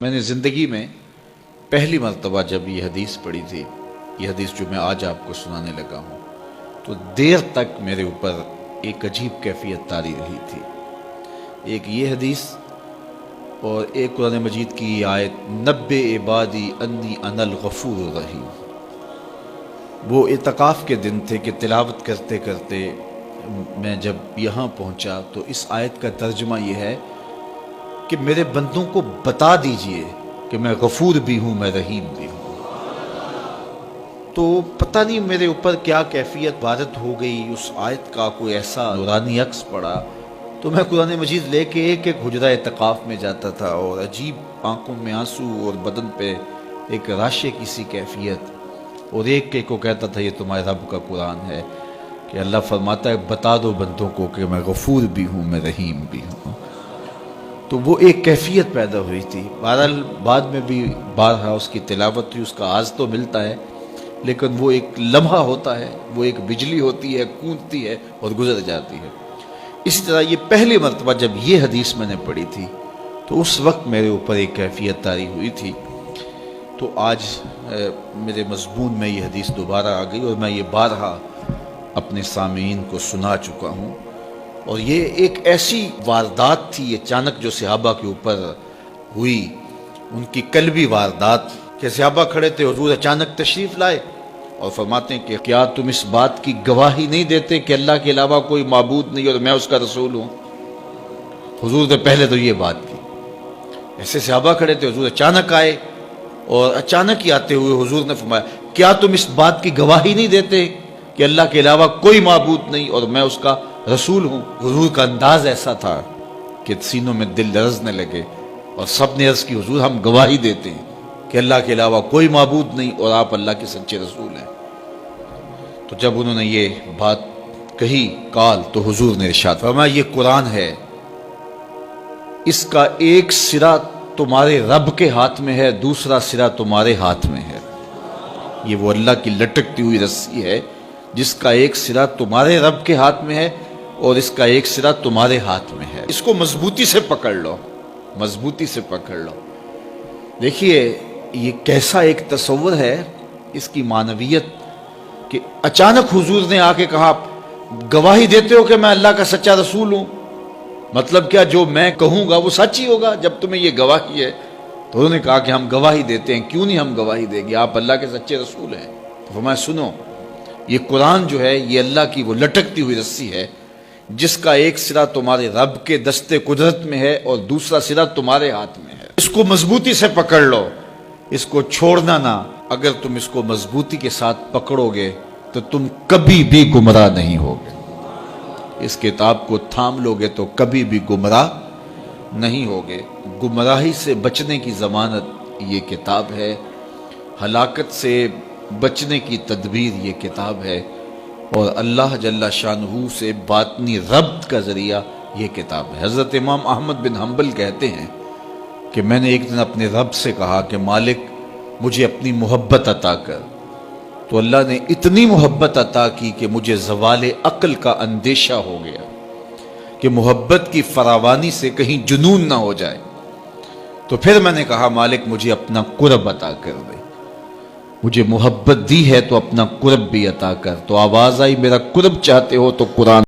میں نے زندگی میں پہلی مرتبہ جب یہ حدیث پڑھی تھی، یہ حدیث جو میں آج آپ کو سنانے لگا ہوں، تو دیر تک میرے اوپر ایک عجیب کیفیت طاری رہی تھی۔ ایک یہ حدیث اور ایک قرآن مجید کی آیت نبّئ عبادی انی انا الغفور الرحیم۔ وہ اعتکاف کے دن تھے کہ تلاوت کرتے کرتے میں جب یہاں پہنچا تو اس آیت کا ترجمہ یہ ہے کہ میرے بندوں کو بتا دیجئے کہ میں غفور بھی ہوں، میں رحیم بھی ہوں۔ تو پتہ نہیں میرے اوپر کیا کیفیت وارد ہو گئی، اس آیت کا کوئی ایسا نورانی عکس پڑا تو میں قرآن مجید لے کے ایک ایک حجرہ اعتکاف میں جاتا تھا، اور عجیب آنکھوں میں آنسو اور بدن پہ ایک راشے کی سی کیفیت، اور ایک کو کہتا تھا یہ تمہارے رب کا قرآن ہے کہ اللہ فرماتا ہے بتا دو بندوں کو کہ میں غفور بھی ہوں، میں رحیم بھی ہوں۔ تو وہ ایک کیفیت پیدا ہوئی تھی۔ بہرحال بعد میں بھی بارہا اس کی تلاوت ہوئی، اس کا آز تو ملتا ہے، لیکن وہ ایک لمحہ ہوتا ہے، وہ ایک بجلی ہوتی ہے، گونجتی ہے اور گزر جاتی ہے۔ اسی طرح یہ پہلی مرتبہ جب یہ حدیث میں نے پڑھی تھی تو اس وقت میرے اوپر ایک کیفیت طاری ہوئی تھی۔ تو آج میرے مضمون میں یہ حدیث دوبارہ آ گئی اور میں یہ بارہا اپنے سامعین کو سنا چکا ہوں، اور یہ ایک ایسی واردات تھی اچانک جو صحابہ کے اوپر ہوئی، ان کی قلبی واردات کہ صحابہ کھڑے تھے، حضور اچانک تشریف لائے اور فرماتے ہیں کہ کیا تم اس بات کی گواہی نہیں دیتے کہ اللہ کے علاوہ کوئی معبود نہیں اور میں اس کا رسول ہوں؟ حضور نے پہلے تو یہ بات کی، ایسے صحابہ کھڑے تھے، حضور اچانک آئے اور اچانک ہی آتے ہوئے حضور نے فرمایا کیا تم اس بات کی گواہی نہیں دیتے کہ اللہ کے علاوہ کوئی معبود نہیں اور میں اس کا رسول ہوں؟ حضور کا انداز ایسا تھا کہ سینوں میں دل لرزنے لگے، اور سب نے عرض کی حضور ہم گواہی دیتے ہیں کہ اللہ کے علاوہ کوئی معبود نہیں اور آپ اللہ کے سچے رسول ہیں۔ تو جب انہوں نے یہ بات کہی قال، تو حضور نے ارشاد فرمایا یہ قرآن ہے، اس کا ایک سرا تمہارے رب کے ہاتھ میں ہے، دوسرا سرا تمہارے ہاتھ میں ہے۔ یہ وہ اللہ کی لٹکتی ہوئی رسی ہے جس کا ایک سرا تمہارے رب کے ہاتھ میں ہے اور اس کا ایک سرا تمہارے ہاتھ میں ہے، اس کو مضبوطی سے پکڑ لو، مضبوطی سے پکڑ لو۔ دیکھیے یہ کیسا ایک تصور ہے اس کی معنویت کہ اچانک حضور نے آ کے کہا گواہی دیتے ہو کہ میں اللہ کا سچا رسول ہوں، مطلب کیا جو میں کہوں گا وہ سچ ہی ہوگا جب تمہیں یہ گواہی ہے؟ تو انہوں نے کہا کہ ہم گواہی دیتے ہیں۔ کیوں نہیں ہم گواہی دیں گے، آپ اللہ کے سچے رسول ہیں۔ تو فرمایا سنو، یہ قرآن جو ہے یہ اللہ کی وہ لٹکتی ہوئی رسی ہے جس کا ایک سرا تمہارے رب کے دستے قدرت میں ہے اور دوسرا سرا تمہارے ہاتھ میں ہے، اس کو مضبوطی سے پکڑ لو، اس کو چھوڑنا نہ۔ اگر تم اس کو مضبوطی کے ساتھ پکڑو گے تو تم کبھی بھی گمراہ نہیں ہوگے، اس کتاب کو تھام لو گے تو کبھی بھی گمراہ نہیں ہوگے۔ گمراہی سے بچنے کی ضمانت یہ کتاب ہے، ہلاکت سے بچنے کی تدبیر یہ کتاب ہے، اور اللہ جل شانہ سے باطنی ربط کا ذریعہ یہ کتاب ہے۔ حضرت امام احمد بن حنبل کہتے ہیں کہ میں نے ایک دن اپنے رب سے کہا کہ مالک مجھے اپنی محبت عطا کر، تو اللہ نے اتنی محبت عطا کی کہ مجھے زوال عقل کا اندیشہ ہو گیا کہ محبت کی فراوانی سے کہیں جنون نہ ہو جائے۔ تو پھر میں نے کہا مالک مجھے اپنا قرب عطا کر دے، مجھے محبت دی ہے تو اپنا قرب بھی عطا کر۔ تو آواز آئی میرا قرب چاہتے ہو تو قرآن